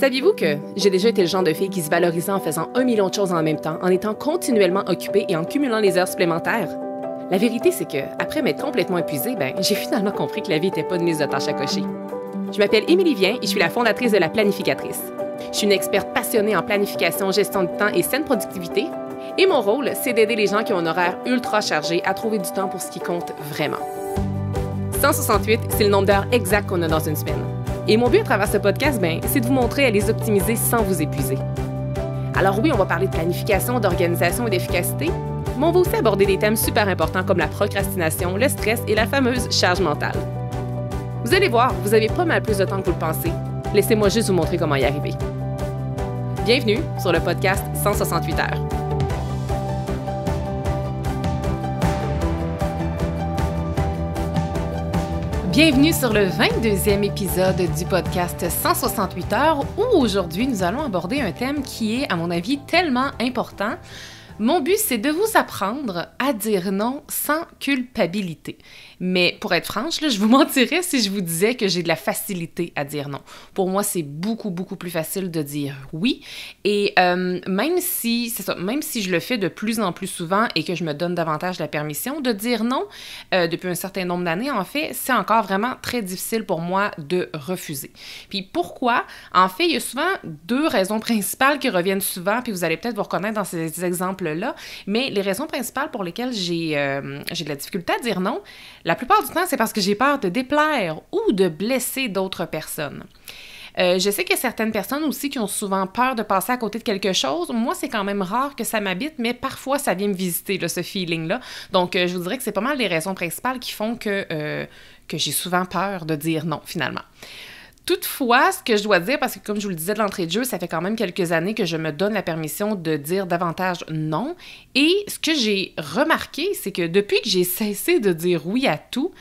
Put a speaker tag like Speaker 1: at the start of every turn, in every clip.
Speaker 1: Saviez-vous que j'ai déjà été le genre de fille qui se valorisait en faisant 1 million de choses en même temps, en étant continuellement occupée et en cumulant les heures supplémentaires? La vérité, c'est que, après m'être complètement épuisée, j'ai finalement compris que la vie n'était pas une liste de tâches à cocher. Je m'appelle Émilie Vien et je suis la fondatrice de La Planificatrice. Je suis une experte passionnée en planification, gestion du temps et saine productivité. Et mon rôle, c'est d'aider les gens qui ont un horaire ultra chargé à trouver du temps pour ce qui compte vraiment. 168, c'est le nombre d'heures exact qu'on a dans une semaine. Et mon but à travers ce podcast, c'est de vous montrer à les optimiser sans vous épuiser. Alors oui, on va parler de planification, d'organisation et d'efficacité, mais on va aussi aborder des thèmes super importants comme la procrastination, le stress et la fameuse charge mentale. Vous allez voir, vous avez pas mal plus de temps que vous le pensez. Laissez-moi juste vous montrer comment y arriver. Bienvenue sur le podcast 168 heures. Bienvenue sur le 22e épisode du podcast 168 heures où aujourd'hui nous allons aborder un thème qui est, à mon avis, tellement important. Mon but, c'est de vous apprendre à dire non sans culpabilité. Mais pour être franche, je vous mentirais si je vous disais que j'ai de la facilité à dire non. Pour moi, c'est beaucoup plus facile de dire oui. Et même si je le fais de plus en plus souvent et que je me donne davantage la permission de dire non, depuis un certain nombre d'années, en fait, c'est encore vraiment très difficile pour moi de refuser. Puis pourquoi? En fait, il y a souvent deux raisons principales qui reviennent souvent, puis vous allez peut-être vous reconnaître dans ces exemples-là, mais les raisons principales pour lesquelles j'ai de la difficulté à dire non, la plupart du temps, c'est parce que j'ai peur de déplaire ou de blesser d'autres personnes. Je sais qu'il y a certaines personnes aussi qui ont souvent peur de passer à côté de quelque chose. Moi, c'est quand même rare que ça m'habite, mais parfois, ça vient me visiter, là, ce feeling-là. Donc, je vous dirais que c'est pas mal les raisons principales qui font que j'ai souvent peur de dire non, finalement. Toutefois, ce que je dois dire, parce que comme je vous le disais de l'entrée de jeu, ça fait quand même quelques années que je me donne la permission de dire davantage non. Et ce que j'ai remarqué, c'est que depuis que j'ai cessé de dire oui à tout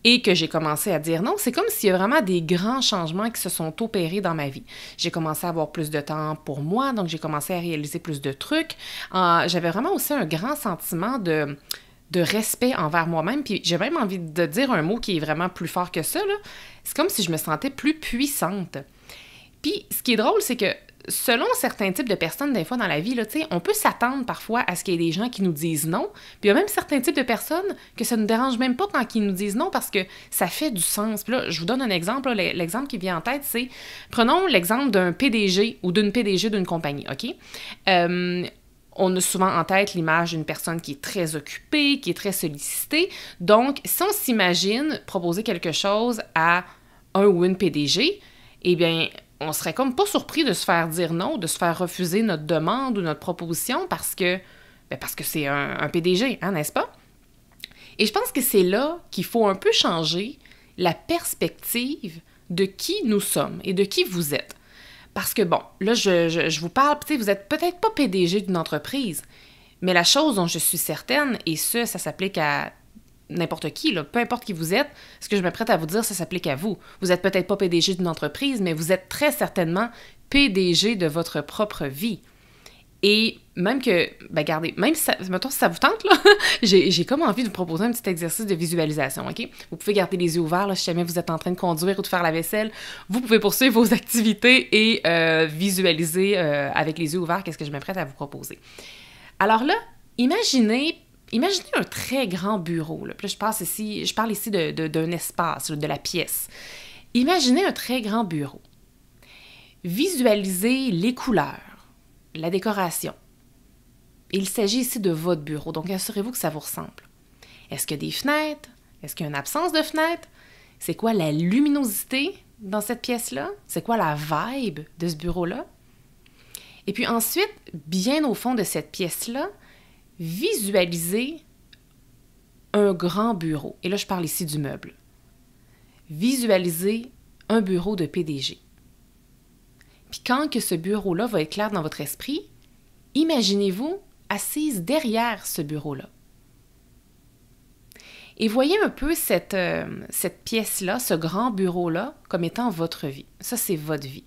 Speaker 1: et que j'ai commencé à dire non, c'est comme s'il y a vraiment des grands changements qui se sont opérés dans ma vie. J'ai commencé à avoir plus de temps pour moi, donc j'ai commencé à réaliser plus de trucs. J'avais vraiment aussi un grand sentiment de respect envers moi-même, puis j'ai même envie de dire un mot qui est vraiment plus fort que ça, là. C'est comme si je me sentais plus puissante. Puis, ce qui est drôle, c'est que selon certains types de personnes, des fois dans la vie, là, on peut s'attendre parfois à ce qu'il y ait des gens qui nous disent non, puis il y a même certains types de personnes que ça ne nous dérange même pas quand ils nous disent non, parce que ça fait du sens. Puis là, je vous donne un exemple, là, l'exemple qui vient en tête, c'est, prenons l'exemple d'un PDG ou d'une PDG d'une compagnie, OK? On a souvent en tête l'image d'une personne qui est très occupée, qui est très sollicitée. Donc, si on s'imagine proposer quelque chose à un ou une PDG, eh bien, on serait comme pas surpris de se faire dire non, de se faire refuser notre demande ou notre proposition parce que c'est un PDG, hein, n'est-ce pas? Et je pense que c'est là qu'il faut un peu changer la perspective de qui nous sommes et de qui vous êtes. Parce que, bon, là, je vous parle, vous n'êtes peut-être pas PDG d'une entreprise, mais la chose dont je suis certaine, et ça s'applique à n'importe qui, là, peu importe qui vous êtes, ce que je me prête à vous dire, ça s'applique à vous. Vous n'êtes peut-être pas PDG d'une entreprise, mais vous êtes très certainement PDG de votre propre vie. Et même que, regardez, même si mettons, si ça vous tente, là, j'ai comme envie de vous proposer un petit exercice de visualisation, OK? Vous pouvez garder les yeux ouverts, là, si jamais vous êtes en train de conduire ou de faire la vaisselle. Vous pouvez poursuivre vos activités et visualiser avec les yeux ouverts qu'est-ce que je m'apprête à vous proposer. Alors là, imaginez un très grand bureau, là. Puis là, je parle ici d'un espace, là, de la pièce. Imaginez un très grand bureau. Visualisez les couleurs, la décoration. Il s'agit ici de votre bureau, donc assurez-vous que ça vous ressemble. Est-ce qu'il y a des fenêtres? Est-ce qu'il y a une absence de fenêtres? C'est quoi la luminosité dans cette pièce-là? C'est quoi la vibe de ce bureau-là? Et puis ensuite, bien au fond de cette pièce-là, visualisez un grand bureau. Et là, je parle ici du meuble. Visualisez un bureau de PDG. Puis quand que ce bureau-là va être clair dans votre esprit, imaginez-vous assise derrière ce bureau-là. Et voyez un peu cette pièce-là, ce grand bureau-là, comme étant votre vie. Ça, c'est votre vie.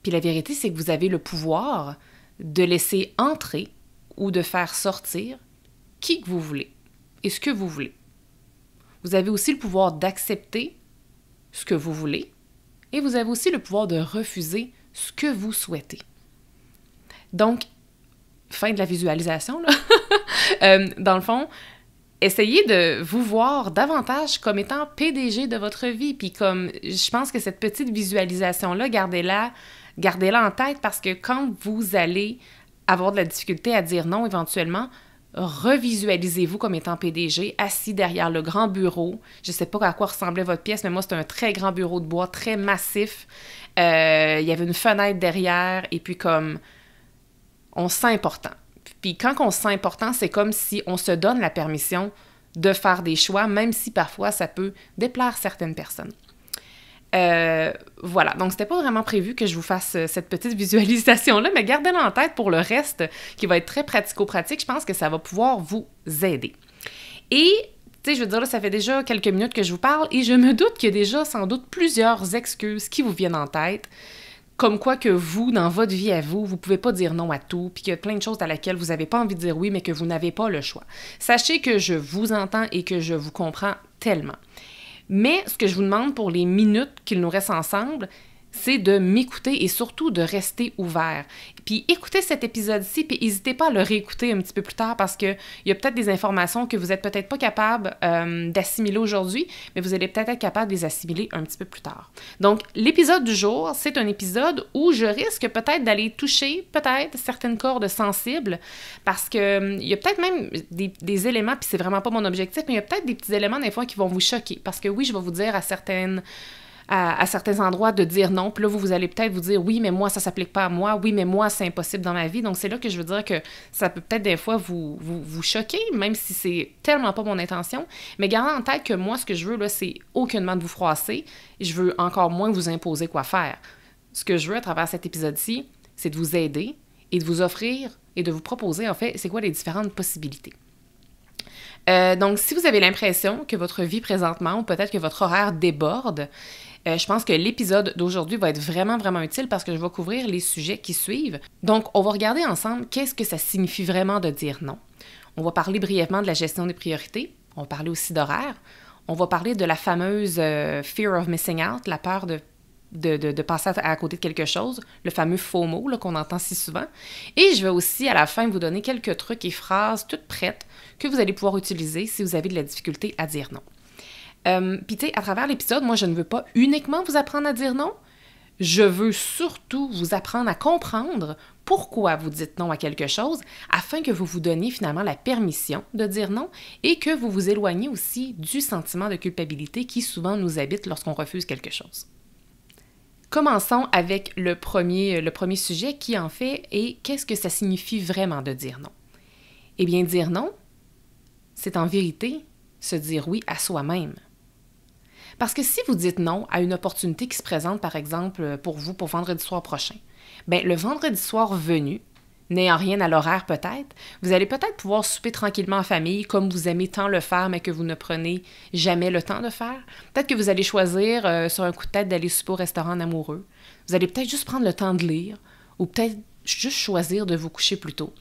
Speaker 1: Puis la vérité, c'est que vous avez le pouvoir de laisser entrer ou de faire sortir qui que vous voulez et ce que vous voulez. Vous avez aussi le pouvoir d'accepter ce que vous voulez et vous avez aussi le pouvoir de refuser ce que vous souhaitez. Donc, fin de la visualisation, là. Dans le fond, essayez de vous voir davantage comme étant PDG de votre vie. Puis comme, je pense que cette petite visualisation-là, gardez-la en tête parce que quand vous allez avoir de la difficulté à dire non éventuellement, revisualisez-vous comme étant PDG, assis derrière le grand bureau. Je ne sais pas à quoi ressemblait votre pièce, mais moi, c'est un très grand bureau de bois, très massif. Il y avait une fenêtre derrière, et puis comme, on se sent important. Puis quand on se sent important, c'est comme si on se donne la permission de faire des choix, même si parfois ça peut déplaire certaines personnes. Voilà, donc c'était pas vraiment prévu que je vous fasse cette petite visualisation-là, mais gardez-la en tête pour le reste, qui va être très pratico-pratique. Je pense que ça va pouvoir vous aider. Et, tu sais, je veux dire, là, ça fait déjà quelques minutes que je vous parle, et je me doute qu'il y a déjà sans doute plusieurs excuses qui vous viennent en tête, comme quoi que vous, dans votre vie à vous, vous pouvez pas dire non à tout, puis qu'il y a plein de choses à laquelle vous n'avez pas envie de dire oui, mais que vous n'avez pas le choix. Sachez que je vous entends et que je vous comprends tellement. Mais ce que je vous demande pour les minutes qu'il nous reste ensemble, c'est de m'écouter et surtout de rester ouvert. Puis écoutez cet épisode-ci, puis n'hésitez pas à le réécouter un petit peu plus tard parce qu'il y a peut-être des informations que vous n'êtes peut-être pas capable d'assimiler aujourd'hui, mais vous allez peut-être être capable de les assimiler un petit peu plus tard. Donc, l'épisode du jour, c'est un épisode où je risque peut-être d'aller toucher peut-être certaines cordes sensibles parce que il y a peut-être même des éléments, puis c'est vraiment pas mon objectif, mais il y a peut-être des petits éléments des fois qui vont vous choquer parce que oui, je vais vous dire à certains endroits de dire non. Puis là, vous allez peut-être vous dire « Oui, mais moi, ça s'applique pas à moi. Oui, mais moi, c'est impossible dans ma vie. » Donc, c'est là que je veux dire que ça peut peut-être des fois vous choquer, même si c'est tellement pas mon intention. Mais gardez en tête que moi, ce que je veux, là, c'est aucunement de vous froisser. Je veux encore moins vous imposer quoi faire. Ce que je veux à travers cet épisode-ci, c'est de vous aider et de vous offrir et de vous proposer, en fait, c'est quoi les différentes possibilités. Donc, si vous avez l'impression que votre vie présentement, ou peut-être que votre horaire déborde, je pense que l'épisode d'aujourd'hui va être vraiment, vraiment utile parce que je vais couvrir les sujets qui suivent. Donc, on va regarder ensemble qu'est-ce que ça signifie vraiment de dire non. On va parler brièvement de la gestion des priorités. On va parler aussi d'horaire. On va parler de la fameuse fear of missing out, la peur de passer à côté de quelque chose, le fameux FOMO là, qu'on entend si souvent. Et je vais aussi, à la fin, vous donner quelques trucs et phrases toutes prêtes que vous allez pouvoir utiliser si vous avez de la difficulté à dire non. Puis tu sais, à travers l'épisode, moi, je ne veux pas uniquement vous apprendre à dire non, je veux surtout vous apprendre à comprendre pourquoi vous dites non à quelque chose afin que vous vous donniez finalement la permission de dire non et que vous vous éloigniez aussi du sentiment de culpabilité qui souvent nous habite lorsqu'on refuse quelque chose. Commençons avec le premier sujet qui en fait est qu'est-ce que ça signifie vraiment de dire non? Eh bien, dire non, c'est en vérité se dire oui à soi-même. Parce que si vous dites non à une opportunité qui se présente, par exemple, pour vous, pour vendredi soir prochain, bien, le vendredi soir venu, n'ayant rien à l'horaire peut-être, vous allez peut-être pouvoir souper tranquillement en famille, comme vous aimez tant le faire, mais que vous ne prenez jamais le temps de faire. Peut-être que vous allez choisir, sur un coup de tête, d'aller souper au restaurant en amoureux. Vous allez peut-être juste prendre le temps de lire, ou peut-être juste choisir de vous coucher plus tôt.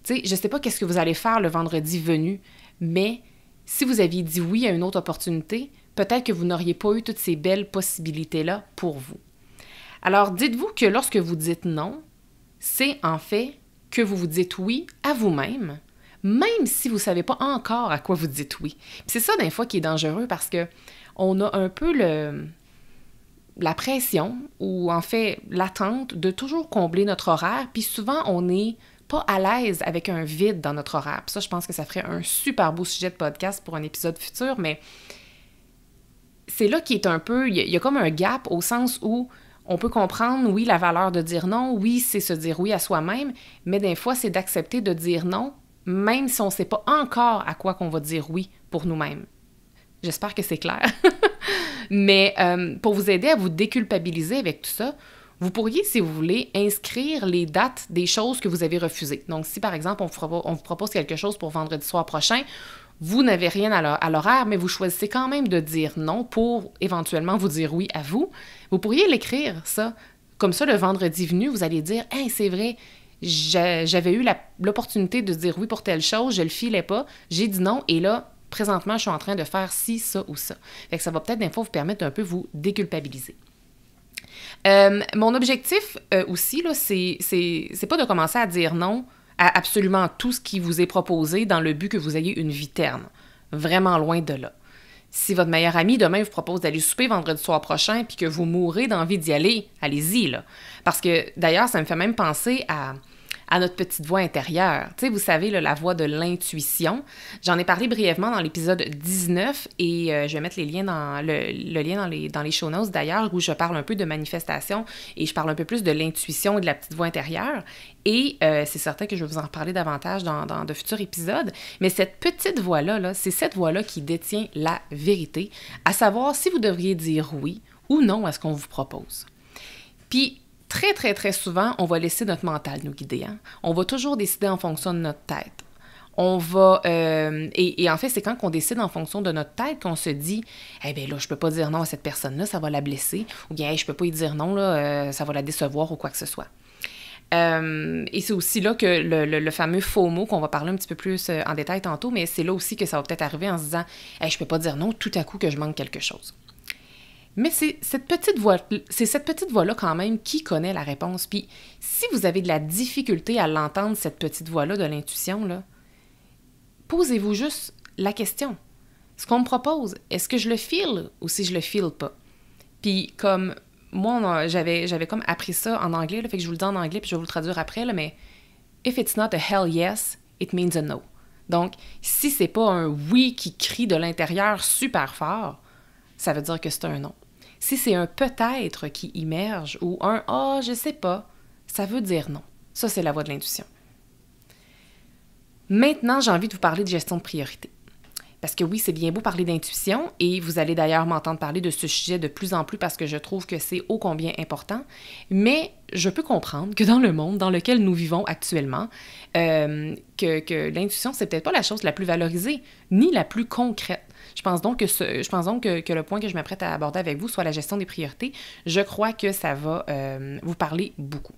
Speaker 1: Tu sais, je ne sais pas qu'est-ce que vous allez faire le vendredi venu, mais si vous aviez dit oui à une autre opportunité, peut-être que vous n'auriez pas eu toutes ces belles possibilités-là pour vous. Alors, dites-vous que lorsque vous dites non, c'est en fait que vous vous dites oui à vous-même, même si vous ne savez pas encore à quoi vous dites oui. Puis c'est ça, des fois, qui est dangereux parce que on a un peu la pression ou en fait l'attente de toujours combler notre horaire, puis souvent, on n'est pas à l'aise avec un vide dans notre horaire. Puis ça, je pense que ça ferait un super beau sujet de podcast pour un épisode futur, mais c'est là qu'il est un peu... Il y a comme un gap au sens où on peut comprendre, oui, la valeur de dire non, oui, c'est se dire oui à soi-même, mais des fois, c'est d'accepter de dire non, même si on ne sait pas encore à quoi qu'on va dire oui pour nous-mêmes. J'espère que c'est clair. Mais pour vous aider à vous déculpabiliser avec tout ça, vous pourriez, si vous voulez, inscrire les dates des choses que vous avez refusées. Donc, si par exemple, on vous propose quelque chose pour vendredi soir prochain, vous n'avez rien à l'horaire, mais vous choisissez quand même de dire non pour éventuellement vous dire oui à vous, vous pourriez l'écrire, ça. Comme ça, le vendredi venu, vous allez dire « Hey, c'est vrai, j'avais eu l'opportunité de dire oui pour telle chose, je le filais pas, j'ai dit non, et là, présentement, je suis en train de faire ci, ça ou ça. » Fait que ça va peut-être des fois vous permettre d'un peu vous déculpabiliser. Mon objectif aussi, là, c'est pas de commencer à dire non à absolument tout ce qui vous est proposé dans le but que vous ayez une vie terne. Vraiment loin de là. Si votre meilleur ami demain vous propose d'aller souper vendredi soir prochain puis que vous mourrez d'envie d'y aller, allez-y, là. Parce que, d'ailleurs, ça me fait même penser à notre petite voix intérieure. Tu sais, vous savez, là, la voix de l'intuition. J'en ai parlé brièvement dans l'épisode 19 et je vais mettre les liens le lien dans les show notes d'ailleurs, où je parle un peu de manifestation et je parle un peu plus de l'intuition et de la petite voix intérieure. Et c'est certain que je vais vous en reparler davantage dans de futurs épisodes. Mais cette petite voix-là, c'est cette voix-là qui détient la vérité, à savoir si vous devriez dire oui ou non à ce qu'on vous propose. Puis, très, très, très souvent, on va laisser notre mental nous guider. Hein? On va toujours décider en fonction de notre tête. On va... et en fait, c'est quand on décide en fonction de notre tête qu'on se dit « Eh bien là, je peux pas dire non à cette personne-là, ça va la blesser. » Ou bien hey, « Je peux pas y dire non, là, ça va la décevoir ou quoi que ce soit. » Et c'est aussi là que le fameux FOMO, qu'on va parler un petit peu plus en détail tantôt, mais c'est là aussi que ça va peut-être arriver en se disant « Hey, je peux pas dire non tout à coup que je manque quelque chose. » Mais c'est cette petite voix-là quand même qui connaît la réponse. Puis si vous avez de la difficulté à l'entendre, cette petite voix-là de l'intuition, là, posez-vous juste la question. Ce qu'on me propose, est-ce que je le feel ou si je le feel pas? Puis comme moi, j'avais comme appris ça en anglais, là, fait que je vous le dis en anglais puis je vais vous le traduire après, là, mais « If it's not a hell yes, it means a no ». Donc, si c'est pas un oui qui crie de l'intérieur super fort, ça veut dire que c'est un non. Si c'est un peut-être qui immerge ou un « ah, je sais pas », ça veut dire non. Ça, c'est la voix de l'intuition. Maintenant, j'ai envie de vous parler de gestion de priorité. Parce que oui, c'est bien beau parler d'intuition et vous allez d'ailleurs m'entendre parler de ce sujet de plus en plus parce que je trouve que c'est ô combien important. Mais je peux comprendre que dans le monde dans lequel nous vivons actuellement, que l'intuition, c'est peut-être pas la chose la plus valorisée ni la plus concrète. Je pense donc que le point que je m'apprête à aborder avec vous, soit la gestion des priorités, je crois que ça va vous parler beaucoup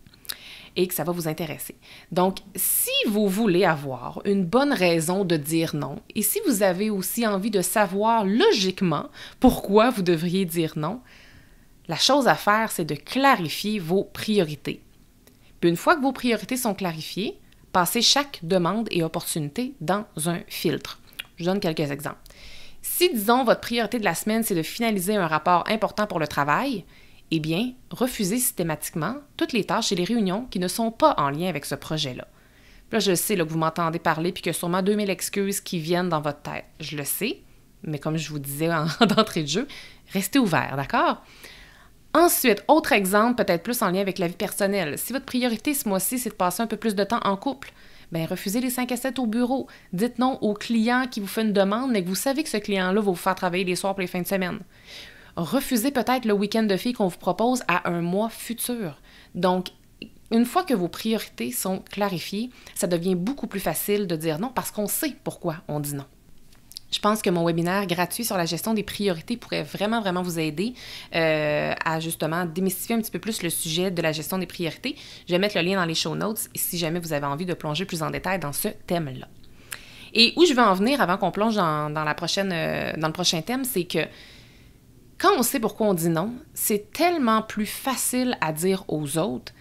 Speaker 1: et que ça va vous intéresser. Donc, si vous voulez avoir une bonne raison de dire non, et si vous avez aussi envie de savoir logiquement pourquoi vous devriez dire non, la chose à faire, c'est de clarifier vos priorités. Puis une fois que vos priorités sont clarifiées, passez chaque demande et opportunité dans un filtre. Je donne quelques exemples. Si, disons, votre priorité de la semaine, c'est de finaliser un rapport important pour le travail, eh bien, refusez systématiquement toutes les tâches et les réunions qui ne sont pas en lien avec ce projet-là. Là, je sais là, que vous m'entendez parler puis qu'il y a sûrement 2000 excuses qui viennent dans votre tête. Je le sais, mais comme je vous disais d'entrée de jeu, restez ouvert, d'accord? Ensuite, autre exemple, peut-être plus en lien avec la vie personnelle. Si votre priorité ce mois-ci, c'est de passer un peu plus de temps en couple, bien, refusez les 5 à 7 au bureau. Dites non au client qui vous fait une demande, mais que vous savez que ce client-là va vous faire travailler les soirs pour les fins de semaine. Refusez peut-être le week-end de filles qu'on vous propose à un mois futur. Donc, une fois que vos priorités sont clarifiées, ça devient beaucoup plus facile de dire non parce qu'on sait pourquoi on dit non. Je pense que mon webinaire gratuit sur la gestion des priorités pourrait vraiment, vraiment vous aider à justement démystifier un petit peu plus le sujet de la gestion des priorités. Je vais mettre le lien dans les show notes si jamais vous avez envie de plonger plus en détail dans ce thème-là. Et où je veux en venir avant qu'on plonge dans le prochain thème, c'est que quand on sait pourquoi on dit non, c'est tellement plus facile à dire aux autres,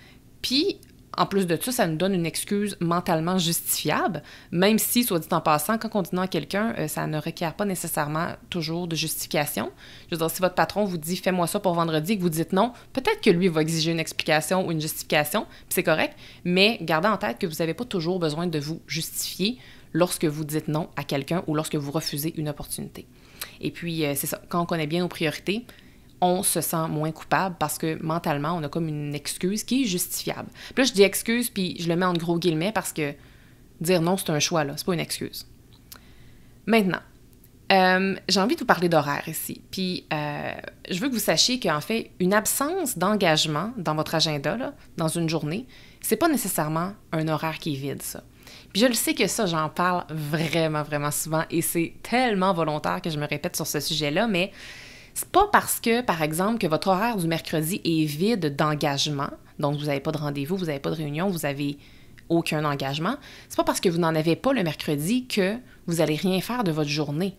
Speaker 1: puis en plus de ça, ça nous donne une excuse mentalement justifiable, même si, soit dit en passant, quand on dit non à quelqu'un, ça ne requiert pas nécessairement toujours de justification. Je veux dire, si votre patron vous dit « fais-moi ça pour vendredi » et que vous dites non, peut-être que lui va exiger une explication ou une justification, puis c'est correct, mais gardez en tête que vous n'avez pas toujours besoin de vous justifier lorsque vous dites non à quelqu'un ou lorsque vous refusez une opportunité. Et puis, c'est ça, quand on connaît bien nos priorités, on se sent moins coupable parce que mentalement, on a comme une excuse qui est justifiable. Puis là, je dis excuse, puis je le mets en gros guillemets parce que dire non, c'est un choix, là, c'est pas une excuse. Maintenant, j'ai envie de vous parler d'horaire ici. Puis, je veux que vous sachiez qu'en fait, une absence d'engagement dans votre agenda, là, dans une journée, c'est pas nécessairement un horaire qui est vide, ça. Puis je le sais que ça, j'en parle vraiment, vraiment souvent et c'est tellement volontaire que je me répète sur ce sujet-là, mais c'est pas parce que, par exemple, que votre horaire du mercredi est vide d'engagement, donc vous n'avez pas de rendez-vous, vous n'avez pas de réunion, vous n'avez aucun engagement, c'est pas parce que vous n'en avez pas le mercredi que vous n'allez rien faire de votre journée.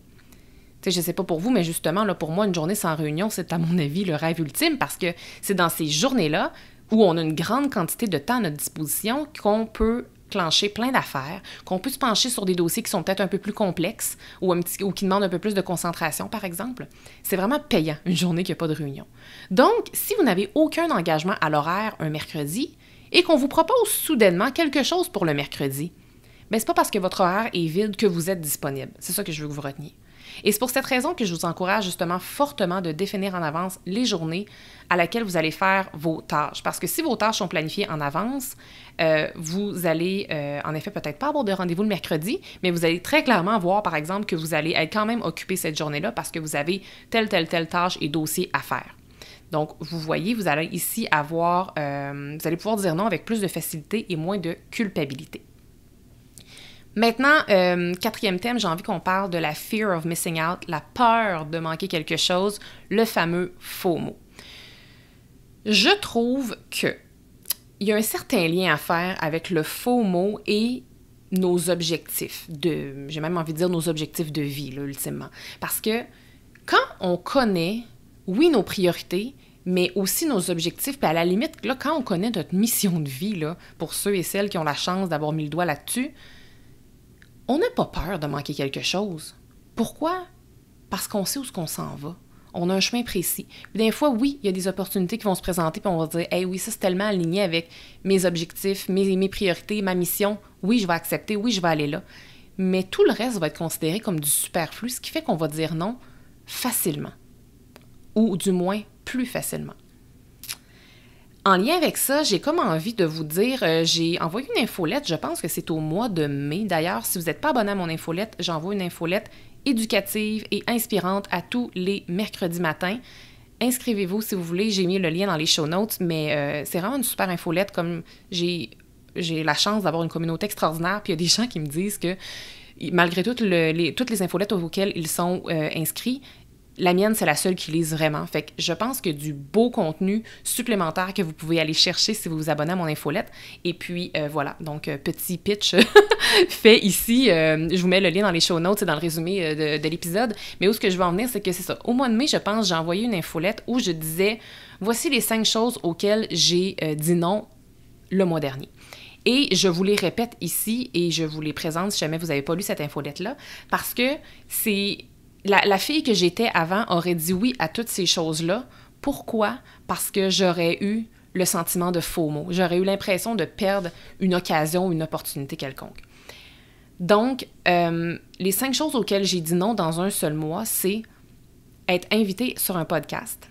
Speaker 1: Tu sais, je sais pas pour vous, mais justement, là, pour moi, une journée sans réunion, c'est à mon avis le rêve ultime parce que c'est dans ces journées-là où on a une grande quantité de temps à notre disposition qu'on peut clencher plein d'affaires, qu'on peut se pencher sur des dossiers qui sont peut-être un peu plus complexes ou qui demandent un peu plus de concentration, par exemple. C'est vraiment payant, une journée qui n'a pas de réunion. Donc, si vous n'avez aucun engagement à l'horaire un mercredi et qu'on vous propose soudainement quelque chose pour le mercredi, bien, c'est pas parce que votre horaire est vide que vous êtes disponible. C'est ça que je veux que vous reteniez. Et c'est pour cette raison que je vous encourage justement fortement de définir en avance les journées à laquelle vous allez faire vos tâches. Parce que si vos tâches sont planifiées en avance, vous allez en effet peut-être pas avoir de rendez-vous le mercredi, mais vous allez très clairement voir par exemple que vous allez être quand même occupé cette journée-là parce que vous avez telle tâche et dossier à faire. Donc, vous voyez, vous allez ici avoir, vous allez pouvoir dire non avec plus de facilité et moins de culpabilité. Maintenant, quatrième thème, j'ai envie qu'on parle de la fear of missing out, la peur de manquer quelque chose, le fameux FOMO. Je trouve qu'il y a un certain lien à faire avec le FOMO et nos objectifs j'ai même envie de dire nos objectifs de vie, là, ultimement. Parce que quand on connaît, oui, nos priorités, mais aussi nos objectifs, puis à la limite, là, quand on connaît notre mission de vie, là, pour ceux et celles qui ont la chance d'avoir mis le doigt là-dessus, on n'a pas peur de manquer quelque chose. Pourquoi? Parce qu'on sait où on s'en va. On a un chemin précis. Puis des fois, oui, il y a des opportunités qui vont se présenter, puis on va dire « Hey, oui, ça, c'est tellement aligné avec mes objectifs, mes priorités, ma mission. Oui, je vais accepter. Oui, je vais aller là. » Mais tout le reste va être considéré comme du superflu, ce qui fait qu'on va dire non facilement. Ou du moins, plus facilement. En lien avec ça, j'ai comme envie de vous dire, j'ai envoyé une infolette, je pense que c'est au mois de mai. D'ailleurs, si vous n'êtes pas abonné à mon infolette, j'envoie une infolette éducative et inspirante à tous les mercredis matins. Inscrivez-vous si vous voulez, j'ai mis le lien dans les show notes, mais c'est vraiment une super infolette, comme j'ai la chance d'avoir une communauté extraordinaire, puis il y a des gens qui me disent que malgré toutes les infolettes auxquelles ils sont inscrits, la mienne, c'est la seule qui lise vraiment. Fait que je pense que du beau contenu supplémentaire que vous pouvez aller chercher si vous vous abonnez à mon infolette. Et puis, voilà. Donc, petit pitch fait ici. Je vous mets le lien dans les show notes, c'est dans le résumé de l'épisode. Mais où ce que je veux en venir, c'est que c'est ça. Au mois de mai, je pense, j'ai envoyé une infolette où je disais « Voici les 5 choses auxquelles j'ai dit non le mois dernier. » Et je vous les répète ici et je vous les présente si jamais vous n'avez pas lu cette infolette-là, parce que c'est... La fille que j'étais avant aurait dit oui à toutes ces choses-là. Pourquoi? Parce que j'aurais eu le sentiment de FOMO. J'aurais eu l'impression de perdre une occasion, une opportunité quelconque. Donc, les 5 choses auxquelles j'ai dit non dans un seul mois, c'est être invitée sur un podcast.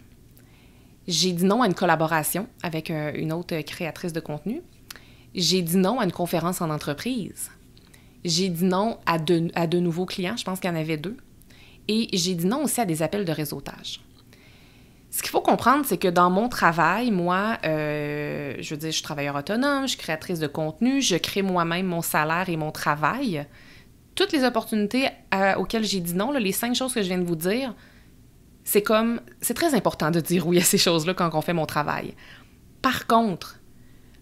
Speaker 1: J'ai dit non à une collaboration avec une autre créatrice de contenu. J'ai dit non à une conférence en entreprise. J'ai dit non à de nouveaux clients. Je pense qu'il y en avait 2. Et j'ai dit non aussi à des appels de réseautage. Ce qu'il faut comprendre, c'est que dans mon travail, moi, je veux dire, je suis travailleur autonome, je suis créatrice de contenu, je crée moi-même mon salaire et mon travail. Toutes les opportunités auxquelles j'ai dit non, là, les 5 choses que je viens de vous dire, c'est très important de dire oui à ces choses-là quand on fait mon travail. Par contre,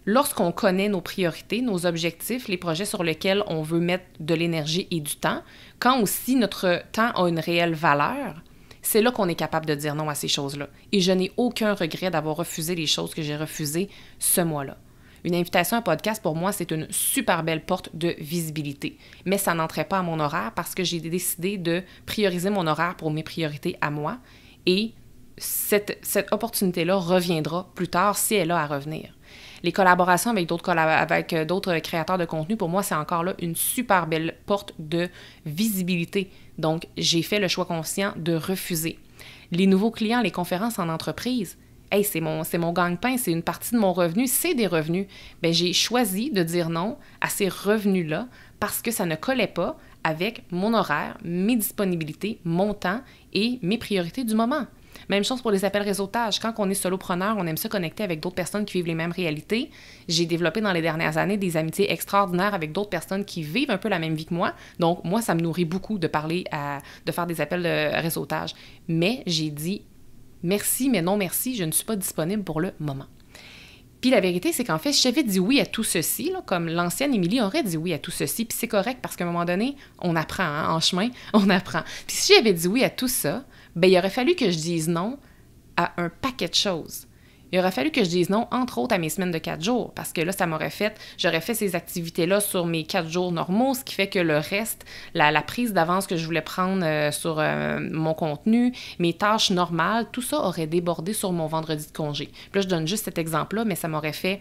Speaker 1: lorsqu'on connaît nos priorités, nos objectifs, les projets sur lesquels on veut mettre de l'énergie et du temps, quand aussi notre temps a une réelle valeur, c'est là qu'on est capable de dire non à ces choses-là. Et je n'ai aucun regret d'avoir refusé les choses que j'ai refusées ce mois-là. Une invitation à un podcast, pour moi, c'est une super belle porte de visibilité. Mais ça n'entrait pas à mon horaire parce que j'ai décidé de prioriser mon horaire pour mes priorités à moi. Et cette opportunité-là reviendra plus tard si elle a à revenir. Les collaborations avec d'autres créateurs de contenu, pour moi, c'est encore là une super belle porte de visibilité. Donc, j'ai fait le choix conscient de refuser. Les nouveaux clients, les conférences en entreprise, hey, c'est mon gagne-pain, c'est une partie de mon revenu, c'est des revenus. Bien, j'ai choisi de dire non à ces revenus-là parce que ça ne collait pas avec mon horaire, mes disponibilités, mon temps et mes priorités du moment. Même chose pour les appels réseautage. Quand on est solopreneur, on aime se connecter avec d'autres personnes qui vivent les mêmes réalités. J'ai développé dans les dernières années des amitiés extraordinaires avec d'autres personnes qui vivent un peu la même vie que moi. Donc, moi, ça me nourrit beaucoup de de faire des appels de réseautage. Mais j'ai dit merci, mais non merci, je ne suis pas disponible pour le moment. Puis la vérité, c'est qu'en fait, si j'avais dit oui à tout ceci, là, comme l'ancienne Émilie aurait dit oui à tout ceci, puis c'est correct parce qu'à un moment donné, on apprend, hein, en chemin, on apprend. Puis si j'avais dit oui à tout ça, ben il aurait fallu que je dise non à un paquet de choses. Il aurait fallu que je dise non, entre autres, à mes semaines de 4 jours, parce que là, j'aurais fait ces activités-là sur mes 4 jours normaux, ce qui fait que le reste, la prise d'avance que je voulais prendre sur mon contenu, mes tâches normales, tout ça aurait débordé sur mon vendredi de congé. Puis là, je donne juste cet exemple-là, mais ça m'aurait fait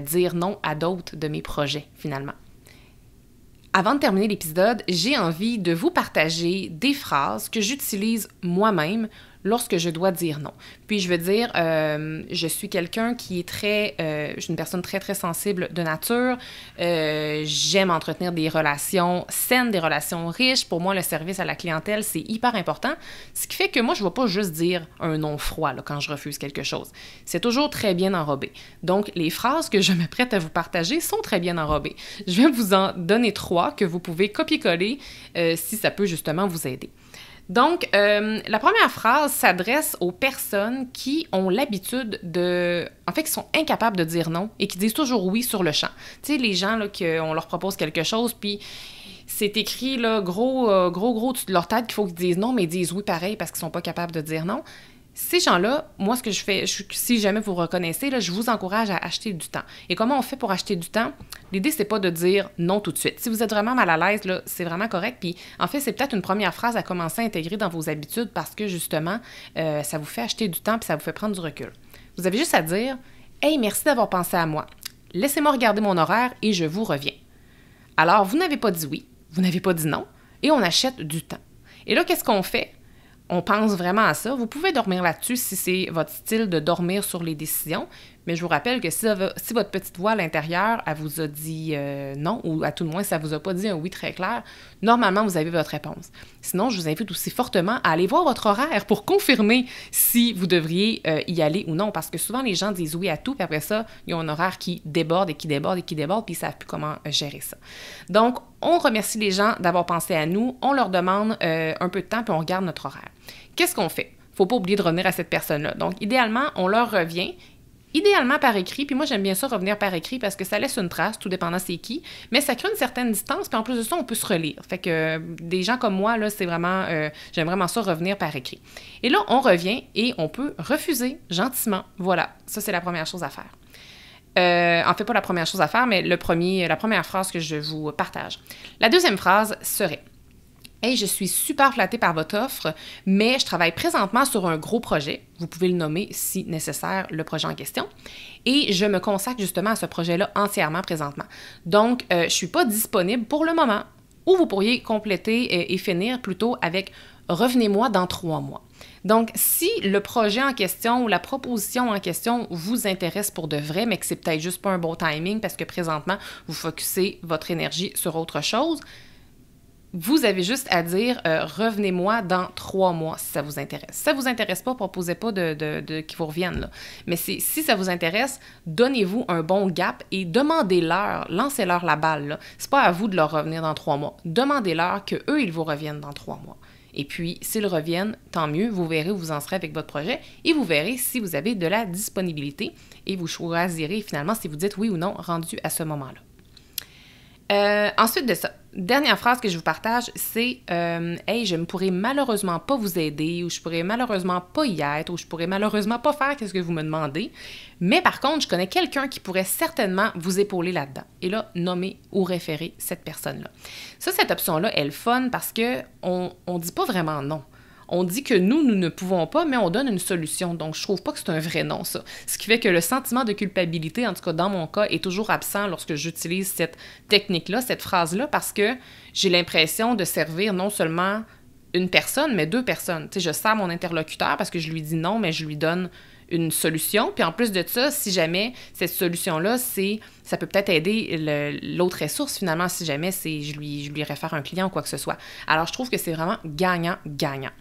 Speaker 1: dire non à d'autres de mes projets, finalement. Avant de terminer l'épisode, j'ai envie de vous partager des phrases que j'utilise moi-même lorsque je dois dire non. Puis je veux dire, je suis quelqu'un qui est je suis une personne très, très sensible de nature. J'aime entretenir des relations saines, des relations riches. Pour moi, le service à la clientèle, c'est hyper important. Ce qui fait que moi, je ne vais pas juste dire un non froid là, quand je refuse quelque chose. C'est toujours très bien enrobé. Donc, les phrases que je m'apprête à vous partager sont très bien enrobées. Je vais vous en donner 3 que vous pouvez copier-coller si ça peut justement vous aider. Donc, la première phrase s'adresse aux personnes qui ont l'habitude qui sont incapables de dire non et qui disent toujours oui sur le champ. Tu sais, les gens, là, qu'on leur propose quelque chose, puis c'est écrit, là, gros dessus de leur tête qu'il faut qu'ils disent non, mais ils disent oui pareil parce qu'ils sont pas capables de dire non. Ces gens-là, moi, ce que je fais, si jamais vous reconnaissez, là, je vous encourage à acheter du temps. Et comment on fait pour acheter du temps? L'idée, c'est pas de dire non tout de suite. Si vous êtes vraiment mal à l'aise, là, c'est vraiment correct. Puis, en fait, c'est peut-être une première phrase à commencer à intégrer dans vos habitudes parce que, justement, ça vous fait acheter du temps puis ça vous fait prendre du recul. Vous avez juste à dire « Hey, merci d'avoir pensé à moi. Laissez-moi regarder mon horaire et je vous reviens. » Alors, vous n'avez pas dit oui, vous n'avez pas dit non et on achète du temps. Et là, qu'est-ce qu'on fait? On pense vraiment à ça. Vous pouvez dormir là-dessus si c'est votre style de dormir sur les décisions, mais je vous rappelle que si votre petite voix à l'intérieur, elle vous a dit non, ou à tout le moins, ça vous a pas dit un oui très clair, normalement, vous avez votre réponse. Sinon, je vous invite aussi fortement à aller voir votre horaire pour confirmer si vous devriez y aller ou non, parce que souvent, les gens disent oui à tout, puis après ça, ils ont un horaire qui déborde et qui déborde et qui déborde, puis ils ne savent plus comment gérer ça. Donc, on remercie les gens d'avoir pensé à nous, on leur demande un peu de temps, puis on regarde notre horaire. Qu'est-ce qu'on fait? Il ne faut pas oublier de revenir à cette personne-là. Donc, idéalement, on leur revient, idéalement par écrit, puis moi, j'aime bien ça revenir par écrit parce que ça laisse une trace, tout dépendant c'est qui, mais ça crée une certaine distance, puis en plus de ça, on peut se relire. Fait que des gens comme moi, là, c'est vraiment, j'aime vraiment ça revenir par écrit. Et là, on revient et on peut refuser gentiment. Voilà, ça, c'est la première chose à faire. En fait, pas la première chose à faire, mais la première phrase que je vous partage. La deuxième phrase serait: Hey, je suis super flattée par votre offre, mais je travaille présentement sur un gros projet. Vous pouvez le nommer si nécessaire, le projet en question. Et je me consacre justement à ce projet-là entièrement présentement. Donc, je ne suis pas disponible pour le moment. Ou vous pourriez compléter et finir plutôt avec « Revenez-moi dans 3 mois ». Donc, si le projet en question ou la proposition en question vous intéresse pour de vrai, mais que c'est peut-être juste pas un bon timing parce que présentement, vous focussez votre énergie sur autre chose, vous avez juste à dire revenez-moi dans 3 mois si ça vous intéresse. Si ça vous intéresse pas, proposez pas qu'ils vous reviennent, là. Mais si ça vous intéresse, donnez-vous un bon gap et demandez-leur, lancez-leur la balle, là. C'est pas à vous de leur revenir dans 3 mois. Demandez-leur qu'eux, ils vous reviennent dans 3 mois. Et puis, s'ils reviennent, tant mieux, vous verrez où vous en serez avec votre projet et vous verrez si vous avez de la disponibilité et vous choisirez finalement si vous dites oui ou non rendu à ce moment-là. Ensuite de ça, dernière phrase que je vous partage, c'est hey, je ne pourrai malheureusement pas vous aider, ou je pourrais malheureusement pas y être, ou je pourrais malheureusement pas faire ce que vous me demandez, mais par contre, je connais quelqu'un qui pourrait certainement vous épauler là-dedans. Et là, nommer ou référer cette personne-là. Ça, cette option-là, elle est fun parce qu'on ne dit pas vraiment non. On dit que nous ne pouvons pas, mais on donne une solution. Donc, je trouve pas que c'est un vrai non, ça. Ce qui fait que le sentiment de culpabilité, en tout cas dans mon cas, est toujours absent lorsque j'utilise cette technique-là, cette phrase-là, parce que j'ai l'impression de servir non seulement une personne, mais 2 personnes. Tu sais, je sers mon interlocuteur parce que je lui dis non, mais je lui donne une solution. Puis en plus de ça, si jamais cette solution-là, ça peut peut-être aider l'autre ressource finalement, si jamais je lui réfère un client ou quoi que ce soit. Alors, je trouve que c'est vraiment gagnant-gagnant.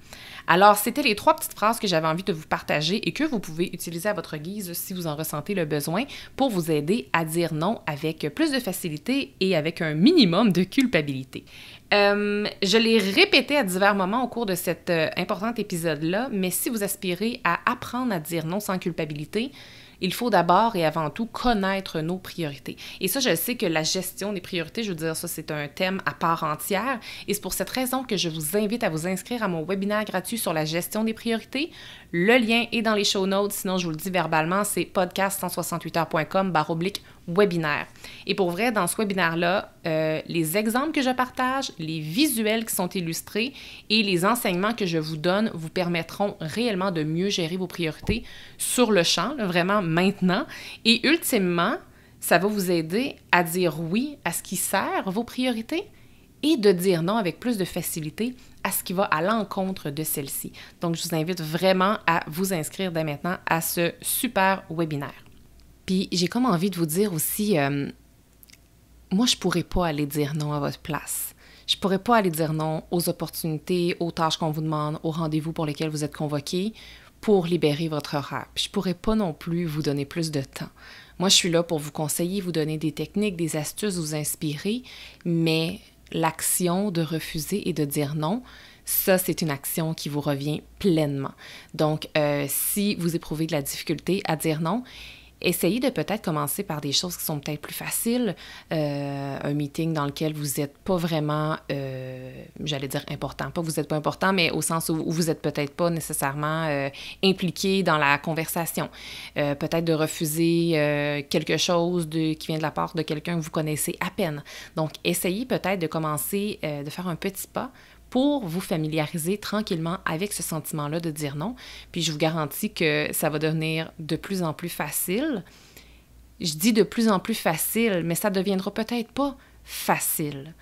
Speaker 1: Alors, c'était les 3 petites phrases que j'avais envie de vous partager et que vous pouvez utiliser à votre guise si vous en ressentez le besoin pour vous aider à dire non avec plus de facilité et avec un minimum de culpabilité. Je l'ai répété à divers moments au cours de cet important épisode-là, mais si vous aspirez à apprendre à dire non sans culpabilité, il faut d'abord et avant tout connaître nos priorités. Et ça, je sais que la gestion des priorités, je veux dire, ça, c'est un thème à part entière. Et c'est pour cette raison que je vous invite à vous inscrire à mon webinaire gratuit sur la gestion des priorités. Le lien est dans les show notes, sinon je vous le dis verbalement, c'est podcast168heures.com/webinaire. Et pour vrai, dans ce webinaire-là, les exemples que je partage, les visuels qui sont illustrés et les enseignements que je vous donne vous permettront réellement de mieux gérer vos priorités sur le champ, là, vraiment maintenant. Et ultimement, ça va vous aider à dire oui à ce qui sert vos priorités et de dire non avec plus de facilité à ce qui va à l'encontre de celle-ci. Donc, je vous invite vraiment à vous inscrire dès maintenant à ce super webinaire. Puis, j'ai comme envie de vous dire aussi, moi, je pourrais pas aller dire non à votre place. Je pourrais pas aller dire non aux opportunités, aux tâches qu'on vous demande, aux rendez-vous pour lesquels vous êtes convoqué pour libérer votre horaire. Puis, je pourrais pas non plus vous donner plus de temps. Moi, je suis là pour vous conseiller, vous donner des techniques, des astuces, vous inspirer, mais l'action de refuser et de dire non, ça, c'est une action qui vous revient pleinement. Donc, si vous éprouvez de la difficulté à dire non, essayez de peut-être commencer par des choses qui sont peut-être plus faciles. Un meeting dans lequel vous n'êtes pas vraiment, j'allais dire important, pas que vous n'êtes pas important, mais au sens où vous n'êtes peut-être pas nécessairement impliqué dans la conversation. Peut-être de refuser quelque chose qui vient de la part de quelqu'un que vous connaissez à peine. Donc, essayez peut-être de commencer, de faire un petit pas pour vous familiariser tranquillement avec ce sentiment-là de dire non. Puis je vous garantis que ça va devenir de plus en plus facile. Je dis de plus en plus facile, mais ça ne deviendra peut-être pas facile.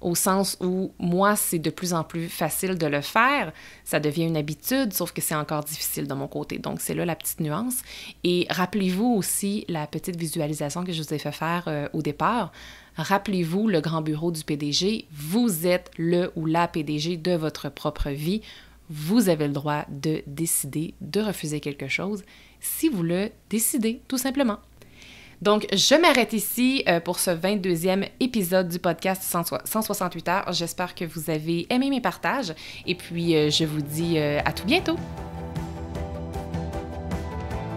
Speaker 1: Au sens où, moi, c'est de plus en plus facile de le faire. Ça devient une habitude, sauf que c'est encore difficile de mon côté. Donc, c'est là la petite nuance. Et rappelez-vous aussi la petite visualisation que je vous ai fait faire au départ. Rappelez-vous le grand bureau du PDG. Vous êtes le ou la PDG de votre propre vie. Vous avez le droit de décider de refuser quelque chose si vous le décidez, tout simplement. Donc, je m'arrête ici pour ce 22e épisode du podcast 168 heures. J'espère que vous avez aimé mes partages et puis je vous dis à tout bientôt.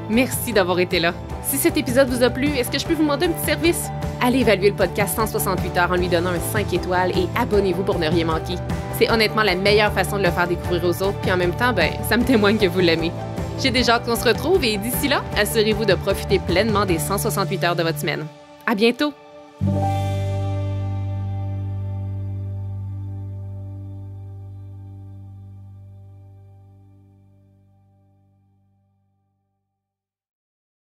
Speaker 1: Merci d'avoir été là. Si cet épisode vous a plu, est-ce que je peux vous demander un petit service? Allez évaluer le podcast 168 heures en lui donnant un 5 étoiles et abonnez-vous pour ne rien manquer. C'est honnêtement la meilleure façon de le faire découvrir aux autres, puis en même temps, ça me témoigne que vous l'aimez. J'ai déjà hâte qu'on se retrouve et d'ici là, assurez-vous de profiter pleinement des 168 heures de votre semaine. À bientôt!